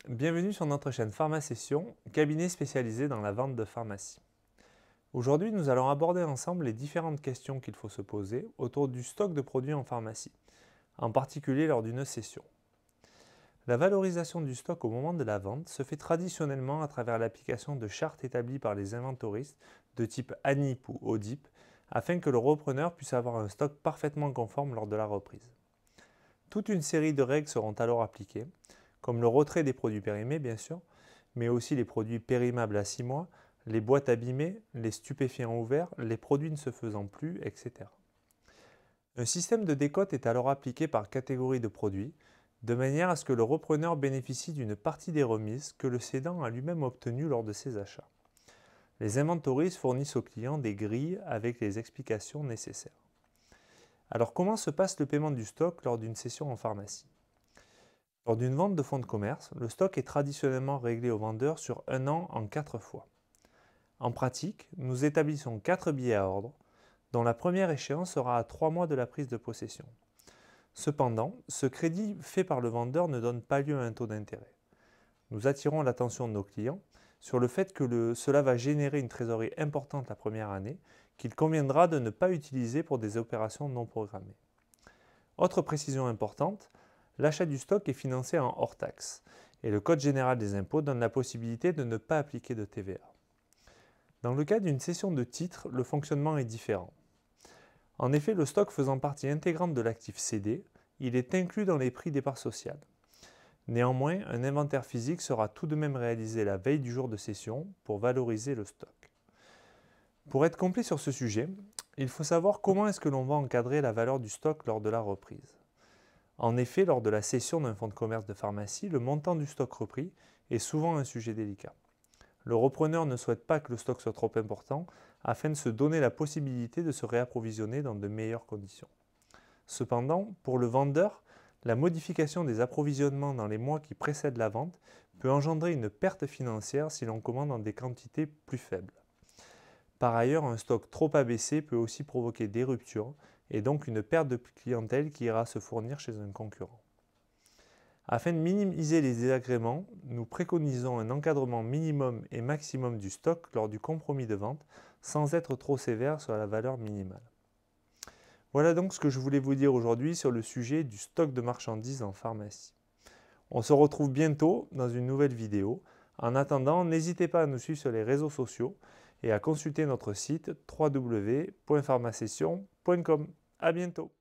Bienvenue sur notre chaîne Pharmacession, cabinet spécialisé dans la vente de pharmacie. Aujourd'hui, nous allons aborder ensemble les différentes questions qu'il faut se poser autour du stock de produits en pharmacie, en particulier lors d'une session. La valorisation du stock au moment de la vente se fait traditionnellement à travers l'application de chartes établies par les inventoristes de type ANIP ou ODIP, afin que le repreneur puisse avoir un stock parfaitement conforme lors de la reprise. Toute une série de règles seront alors appliquées, comme le retrait des produits périmés bien sûr, mais aussi les produits périmables à 6 mois, les boîtes abîmées, les stupéfiants ouverts, les produits ne se faisant plus, etc. Un système de décote est alors appliqué par catégorie de produits, de manière à ce que le repreneur bénéficie d'une partie des remises que le cédant a lui-même obtenues lors de ses achats. Les inventoristes fournissent aux clients des grilles avec les explications nécessaires. Alors comment se passe le paiement du stock lors d'une session en pharmacie? Lors d'une vente de fonds de commerce, le stock est traditionnellement réglé au vendeur sur un an en 4 fois. En pratique, nous établissons 4 billets à ordre, dont la première échéance sera à 3 mois de la prise de possession. Cependant, ce crédit fait par le vendeur ne donne pas lieu à un taux d'intérêt. Nous attirons l'attention de nos clients sur le fait que cela va générer une trésorerie importante la première année, qu'il conviendra de ne pas utiliser pour des opérations non programmées. Autre précision importante, l'achat du stock est financé en hors taxe, et le Code général des impôts donne la possibilité de ne pas appliquer de TVA. Dans le cas d'une cession de titres, le fonctionnement est différent. En effet, le stock faisant partie intégrante de l'actif cédé, il est inclus dans les prix des parts sociales. Néanmoins, un inventaire physique sera tout de même réalisé la veille du jour de cession pour valoriser le stock. Pour être complet sur ce sujet, il faut savoir comment est-ce que l'on va encadrer la valeur du stock lors de la reprise. En effet, lors de la cession d'un fonds de commerce de pharmacie, le montant du stock repris est souvent un sujet délicat. Le repreneur ne souhaite pas que le stock soit trop important afin de se donner la possibilité de se réapprovisionner dans de meilleures conditions. Cependant, pour le vendeur, la modification des approvisionnements dans les mois qui précèdent la vente peut engendrer une perte financière si l'on commande en des quantités plus faibles. Par ailleurs, un stock trop abaissé peut aussi provoquer des ruptures et donc une perte de clientèle qui ira se fournir chez un concurrent. Afin de minimiser les désagréments, nous préconisons un encadrement minimum et maximum du stock lors du compromis de vente sans être trop sévère sur la valeur minimale. Voilà donc ce que je voulais vous dire aujourd'hui sur le sujet du stock de marchandises en pharmacie. On se retrouve bientôt dans une nouvelle vidéo. En attendant, n'hésitez pas à nous suivre sur les réseaux sociaux et à consulter notre site www.pharmacession.com. À bientôt.